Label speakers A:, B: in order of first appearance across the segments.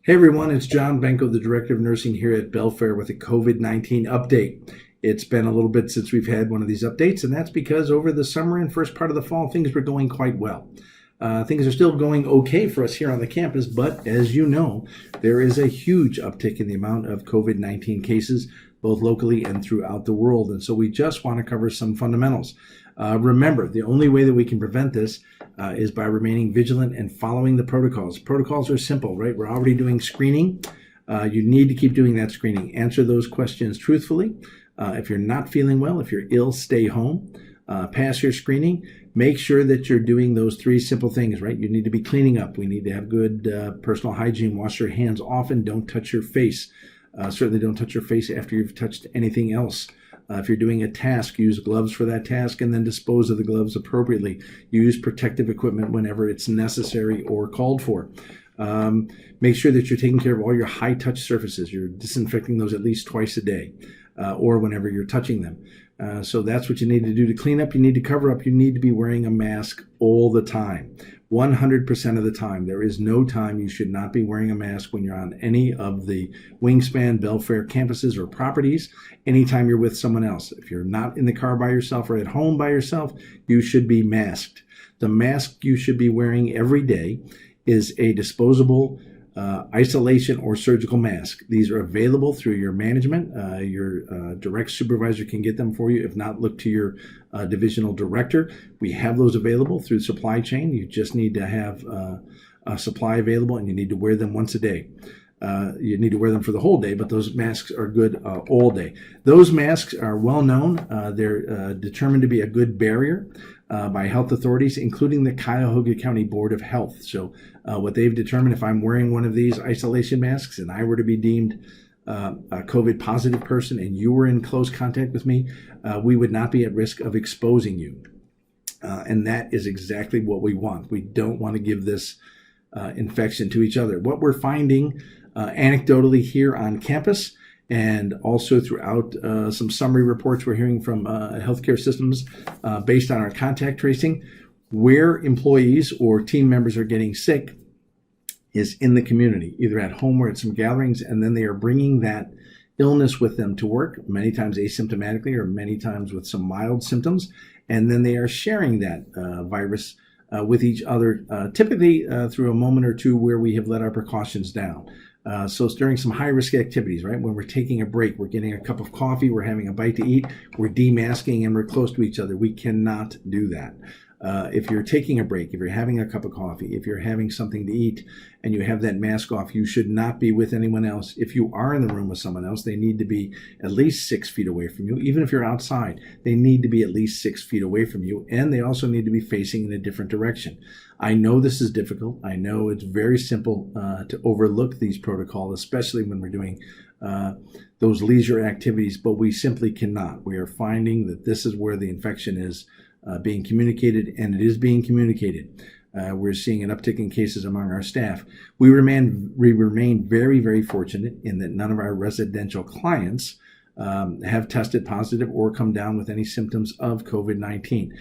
A: Hey everyone, it's John Benko, the Director of Nursing here at Belfair with a COVID-19 update. It's been a little bit since we've had one of these updates, and that's because over the summer and first part of the fall, things were going quite well. Things are still going okay for us here on the campus, but as you know, there is a huge uptick in the amount of COVID-19 cases, both locally and throughout the world. And so we just want to cover some fundamentals. Remember, the only way that we can prevent this is by remaining vigilant and following the protocols. Protocols are simple, right? We're already doing screening. You need to keep doing that screening. Answer those questions truthfully. If you're not feeling well, if you're ill, stay home. Pass your screening. Make sure that you're doing those three simple things, right? You need to be cleaning up. We need to have good personal hygiene. Wash your hands often. Don't touch your face. Certainly don't touch your face after you've touched anything else. If you're doing a task, use gloves for that task and then dispose of the gloves appropriately. Use protective equipment whenever it's necessary or called for. Make sure that you're taking care of all your high-touch surfaces. You're disinfecting those at least twice a day or whenever you're touching them. So that's what you need to do to clean up. You need to cover up. You need to be wearing a mask all the time. 100% of the time. There is no time you should not be wearing a mask when you're on any of the Wingspan Belfair campuses or properties, anytime you're with someone else. If you're not in the car by yourself or at home by yourself, you should be masked. The mask you should be wearing every day is a disposable isolation or surgical mask. These are available through your management. Your direct supervisor can get them for you. If not, look to your divisional director. We have those available through supply chain. You just need to have a supply available, and you need to wear them once a day. You need to wear them for the whole day, but those masks are good all day. Those masks are well known. They're determined to be a good barrier by health authorities, including the Cuyahoga County Board of Health. So what they've determined, if I'm wearing one of these isolation masks and I were to be deemed a COVID positive person and you were in close contact with me, we would not be at risk of exposing you. And that is exactly what we want. We don't want to give this infection to each other. What we're finding anecdotally here on campus and also throughout some summary reports we're hearing from healthcare systems based on our contact tracing, where employees or team members are getting sick is in the community, either at home or at some gatherings, and then they are bringing that illness with them to work, many times asymptomatically or many times with some mild symptoms, and then they are sharing that virus with each other, typically through a moment or two where we have let our precautions down. So it's during some high-risk activities, right? When we're taking a break, we're getting a cup of coffee, we're having a bite to eat, we're demasking, and we're close to each other. We cannot do that. If you're taking a break, if you're having a cup of coffee, if you're having something to eat, and you have that mask off, you should not be with anyone else. If you are in the room with someone else, they need to be at least 6 feet away from you. Even if you're outside, they need to be at least 6 feet away from you, and they also need to be facing in a different direction. I know this is difficult. I know it's very simple to overlook these protocols, especially when we're doing those leisure activities, but we simply cannot. We are finding that this is where the infection is being communicated, and it is being communicated. We're seeing an uptick in cases among our staff. We remain very, very fortunate in that none of our residential clients have tested positive or come down with any symptoms of COVID-19.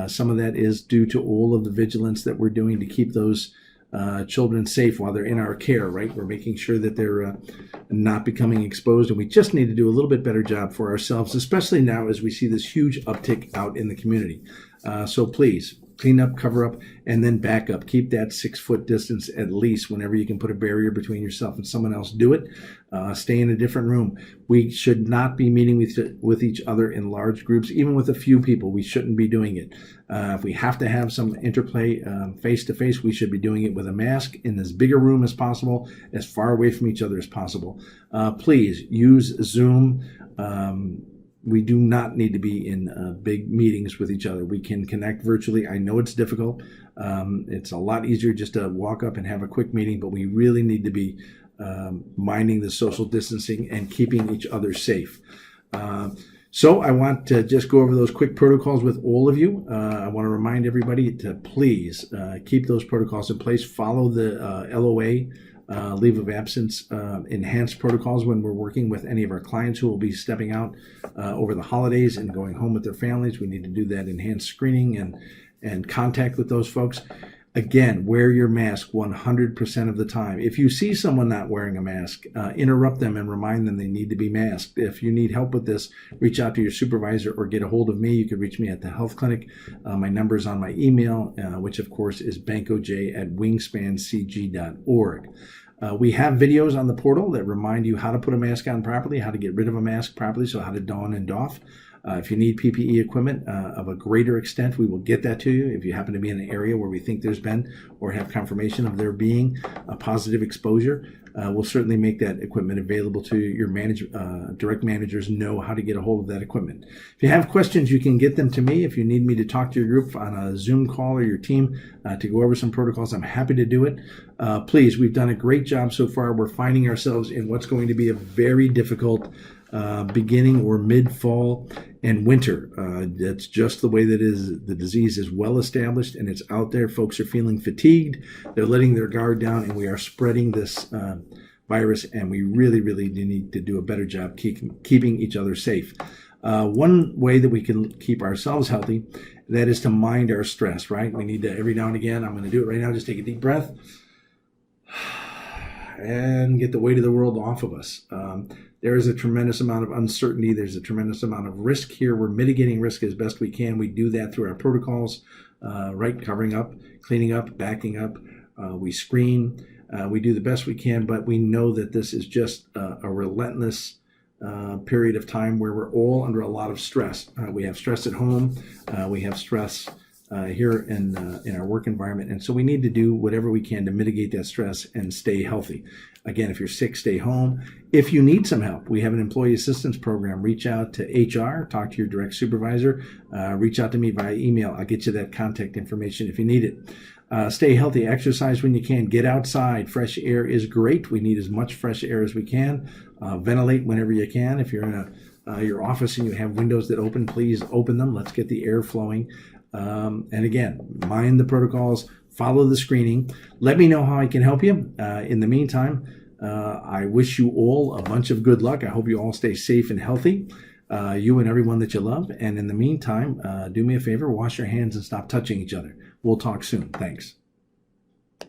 A: Some of that is due to all of the vigilance that we're doing to keep those children safe while they're in our care, right? We're making sure that they're not becoming exposed, and we just need to do a little bit better job for ourselves, especially now as we see this huge uptick out in the community. So please, clean up, cover up, and then back up. Keep that 6-foot distance at least. Whenever you can put a barrier between yourself and someone else, do it. Stay in a different room. We should not be meeting with each other in large groups, even with a few people. We shouldn't be doing it. If we have to have some interplay face-to-face, we should be doing it with a mask in as big a room as possible, as far away from each other as possible. Please use Zoom. We do not need to be in big meetings with each other. We can connect virtually. I know it's difficult. It's a lot easier just to walk up and have a quick meeting, but we really need to be minding the social distancing and keeping each other safe. So I want to just go over those quick protocols with all of you. I want to remind everybody to please keep those protocols in place. Follow the LOA leave of absence enhanced protocols when we're working with any of our clients who will be stepping out over the holidays and going home with their families. We need to do that enhanced screening and contact with those folks. Again, wear your mask 100% of the time. If you see someone not wearing a mask, interrupt them and remind them they need to be masked. If you need help with this, reach out to your supervisor or get a hold of me. You can reach me at the health clinic. My number is on my email, which of course is bankoj@wingspancg.org. We have videos on the portal that remind you how to put a mask on properly, how to get rid of a mask properly, so how to don and doff. If you need PPE equipment of a greater extent, we will get that to you. If you happen to be in an area where we think there's been or have confirmation of there being a positive exposure, we'll certainly make that equipment available to your direct managers know how to get a hold of that equipment. If you have questions, you can get them to me. If you need me to talk to your group on a Zoom call or your team to go over some protocols, I'm happy to do it. Please, we've done a great job so far. We're finding ourselves in what's going to be a very difficult beginning or mid-fall and winter. That's just the way that is. The disease is well established and it's out there. Folks are feeling fatigued. They're letting their guard down, and we are spreading this virus, and we really, really need to do a better job keeping each other safe. One way that we can keep ourselves healthy, that is to mind our stress, right? We need to, every now and again, I'm going to do it right now, just take a deep breath and get the weight of the world off of us. There is a tremendous amount of uncertainty. There's a tremendous amount of risk here. We're mitigating risk as best we can. We do that through our protocols, right? Covering up, cleaning up, backing up. We screen. We do the best we can, but we know that this is just a relentless period of time where we're all under a lot of stress. We have stress at home. We have stress here in our work environment. And so we need to do whatever we can to mitigate that stress and stay healthy. Again, if you're sick, stay home. If you need some help, we have an employee assistance program. Reach out to HR, talk to your direct supervisor, reach out to me via email. I'll get you that contact information if you need it. Stay healthy, exercise when you can, get outside. Fresh air is great. We need as much fresh air as we can. Ventilate whenever you can. If you're in your office and you have windows that open, please open them. Let's get the air flowing. And again, mind the protocols, follow the screening. Let me know how I can help you. In the meantime, I wish you all a bunch of good luck. I hope you all stay safe and healthy, you and everyone that you love. And in the meantime, do me a favor, wash your hands and stop touching each other. We'll talk soon. Thanks.